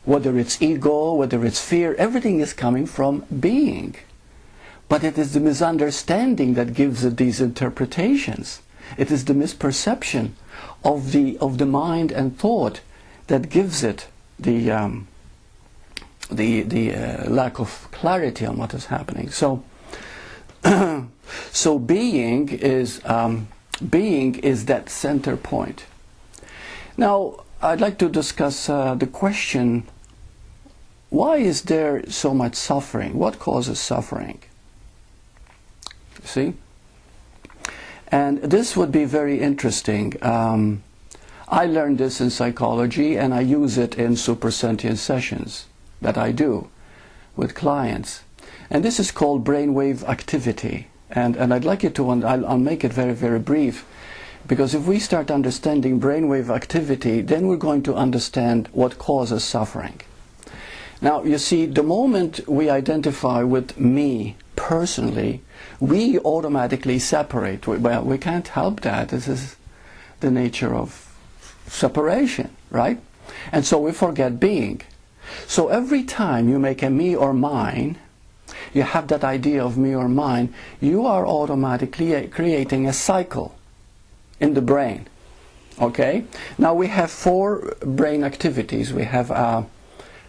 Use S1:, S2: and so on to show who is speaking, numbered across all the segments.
S1: whether it's ego, whether it's fear, everything is coming from being. But it is the misunderstanding that gives it these interpretations. It is the misperception of the mind and thought that gives it the lack of clarity on what is happening. So, so being is that center point. Now, I'd like to discuss the question: why is there so much suffering? What causes suffering? You see? And this would be very interesting. I learned this in psychology, and I use it in supersentient sessions that I do with clients. And this is called brainwave activity. And I'd like you to, I'll make it very, very brief, because if we start understanding brainwave activity, then we're going to understand what causes suffering. Now, you see, the moment we identify with me personally, we automatically separate. Well, we can't help that. This is the nature of separation, right? And so we forget being. So every time you make a me or mine, you have that idea of me or mine, you are automatically creating a cycle in the brain. Okay? Now we have 4 brain activities. We have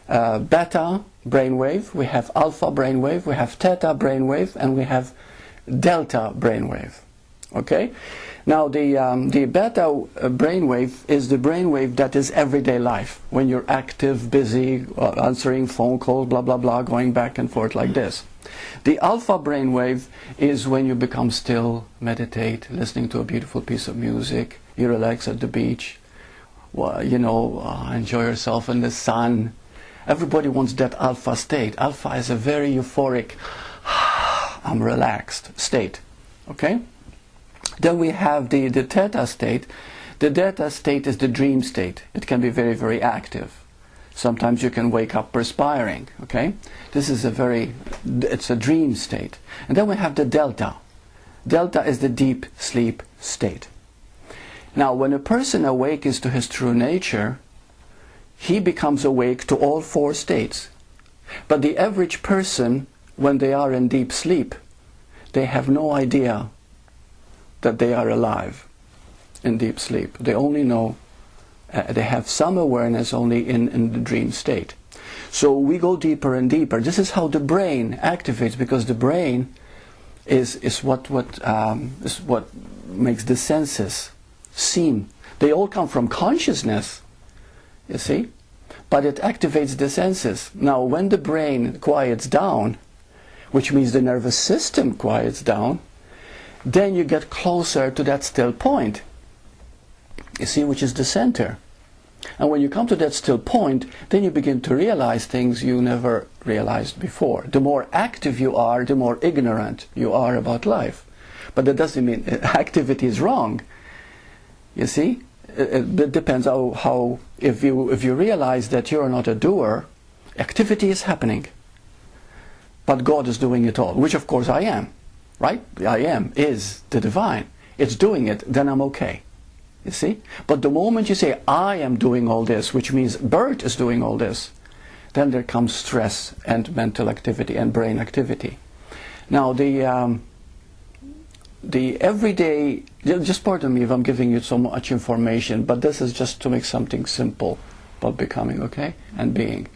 S1: beta brainwave, we have alpha brainwave, we have theta brainwave, and we have delta brainwave. Okay? Now the beta brainwave is the brainwave that is everyday life, when you're active, busy, answering phone calls, blah blah blah, going back and forth like this. The alpha brainwave is when you become still, meditate, listening to a beautiful piece of music, you relax at the beach, well, you know, enjoy yourself in the sun. Everybody wants that alpha state. Alpha is a very euphoric, I'm relaxed state. Okay? Then we have the theta state. The theta state is the dream state. It can be very, very active. Sometimes you can wake up perspiring. Okay? This is it's a dream state. And then we have the delta. Delta is the deep sleep state. Now, when a person awakens to his true nature, he becomes awake to all 4 states. But the average person, when they are in deep sleep, they have no idea that they are alive in deep sleep. They only know, they have some awareness only in the dream state. So we go deeper and deeper. This is how the brain activates, because the brain is what makes the senses seem. They all come from consciousness, you see, but it activates the senses. Now, when the brain quiets down, which means the nervous system quiets down, then you get closer to that still point, you see, which is the center. And when you come to that still point, then you begin to realize things you never realized before. The more active you are, the more ignorant you are about life. But that doesn't mean activity is wrong. You see, it depends how if you realize that you're not a doer, activity is happening. But God is doing it all, which of course I am. Right? I am is the divine. It's doing it, then I'm okay. You see? But the moment you say, I am doing all this, which means Burt is doing all this, then there comes stress and mental activity and brain activity. Now the everyday, just pardon me if I'm giving you so much information, but this is just to make something simple about becoming, okay? And being.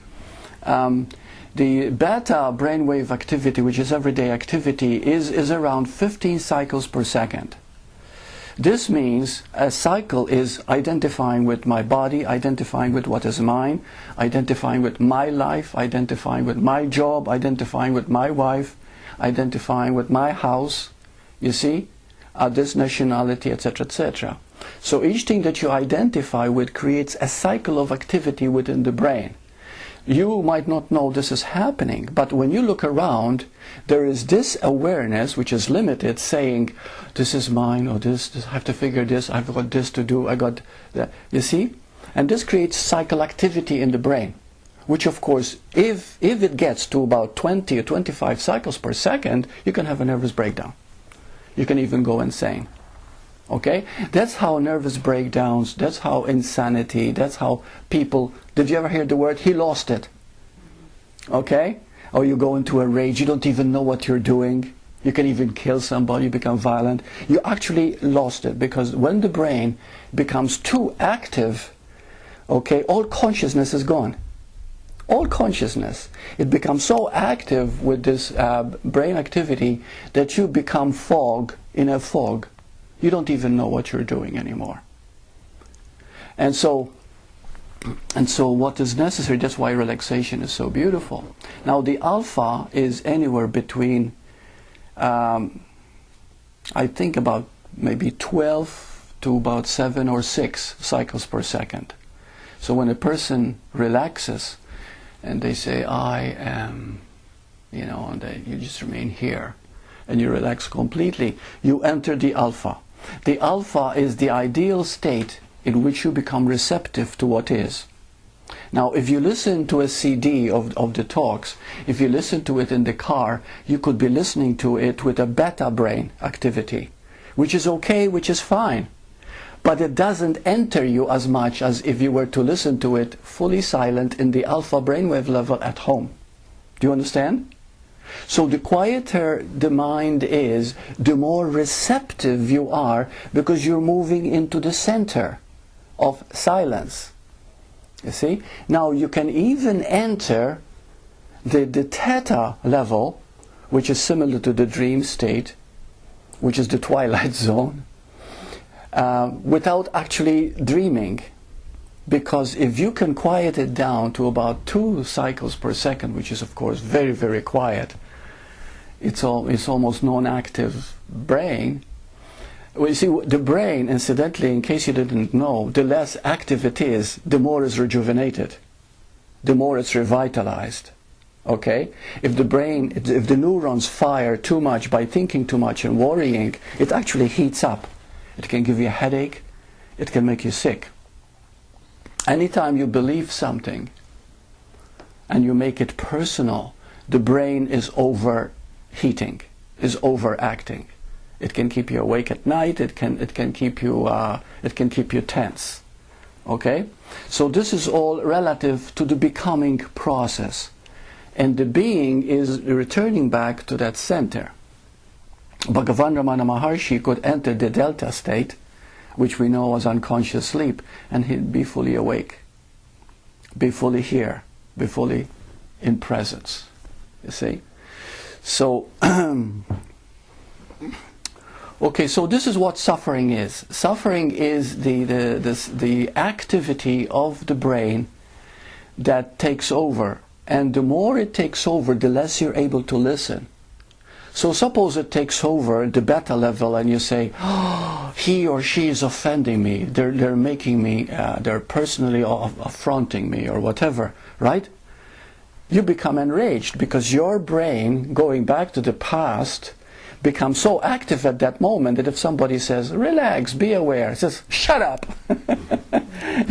S1: The beta brainwave activity, which is everyday activity, is around 15 cycles per second. This means a cycle is identifying with my body, identifying with what is mine, identifying with my life, identifying with my job, identifying with my wife, identifying with my house, you see, this nationality, etc., etc. So each thing that you identify with creates a cycle of activity within the brain. You might not know this is happening, but when you look around, there is this awareness, which is limited, saying, this is mine, or this I have to figure this, I've got this to do, I got that. You see? And this creates cycle activity in the brain, which of course, if it gets to about 20 or 25 cycles per second, you can have a nervous breakdown. You can even go insane. Okay? That's how nervous breakdowns, that's how insanity, that's how people, did you ever hear the word, he lost it? Okay? Or you go into a rage, you don't even know what you're doing. You can even kill somebody, become violent. You actually lost it, because when the brain becomes too active, okay, all consciousness is gone. All consciousness. It becomes so active with this brain activity that you become fog in a fog. You don't even know what you're doing anymore. And so what is necessary, that's why relaxation is so beautiful. Now the alpha is anywhere between, I think about maybe 12 to about 7 or 6 cycles per second. So when a person relaxes and they say, I am, you know, and you just remain here and you relax completely, you enter the alpha. The alpha is the ideal state in which you become receptive to what is. Now, if you listen to a CD of the talks, if you listen to it in the car, you could be listening to it with a beta brain activity, which is okay, which is fine. But it doesn't enter you as much as if you were to listen to it fully silent in the alpha brainwave level at home. Do you understand? So the quieter the mind is, the more receptive you are, because you're moving into the center of silence. You see? Now you can even enter the theta level, which is similar to the dream state, which is the twilight zone, without actually dreaming. Because if you can quiet it down to about 2 cycles per second, which is of course very, very quiet, it's almost non-active brain. Well, you see, the brain, incidentally, in case you didn't know, the less active it is, the more it's rejuvenated, the more it's revitalized. Okay? If the brain, if the neurons fire too much by thinking too much and worrying, it actually heats up. It can give you a headache, it can make you sick. Anytime you believe something and you make it personal, the brain is overheating, is overacting. It can keep you awake at night. It can keep you tense. Okay, so this is all relative to the becoming process, and the being is returning back to that center. Bhagavan Ramana Maharshi could enter the delta state, which we know as unconscious sleep, and he'd be fully awake, be fully here, be fully in presence. You see, so. Okay, so this is what suffering is. Suffering is the activity of the brain that takes over. And the more it takes over, the less you're able to listen. So suppose it takes over the beta level and you say, oh, he or she is offending me. They're making me, they're personally affronting me or whatever, right? You become enraged because your brain, going back to the past, become so active at that moment that if somebody says, relax, be aware, says, shut up,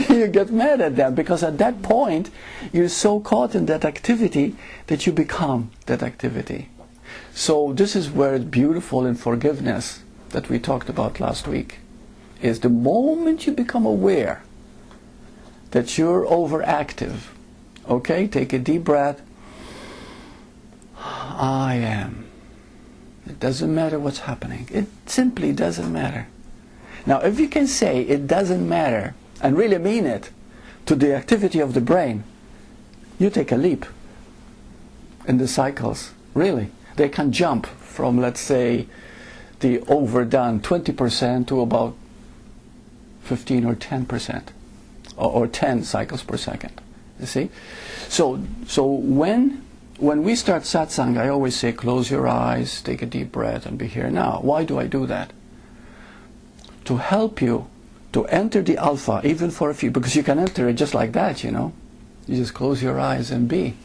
S1: you get mad at them, because at that point you're so caught in that activity that you become that activity. So this is where it's beautiful in forgiveness that we talked about last week, is the moment you become aware that you're overactive. Okay, take a deep breath. I am. It doesn't matter what's happening. It simply doesn't matter. Now, if you can say it doesn't matter and really mean it to the activity of the brain, you take a leap in the cycles. Really. They can jump from, let's say, the overdone 20% to about 15 or 10%, or 10 cycles per second. You see? So when we start satsang, I always say, close your eyes, take a deep breath, and be here now. Why do I do that? To help you to enter the alpha, even for a few, because you can enter it just like that, you know. You just close your eyes and be.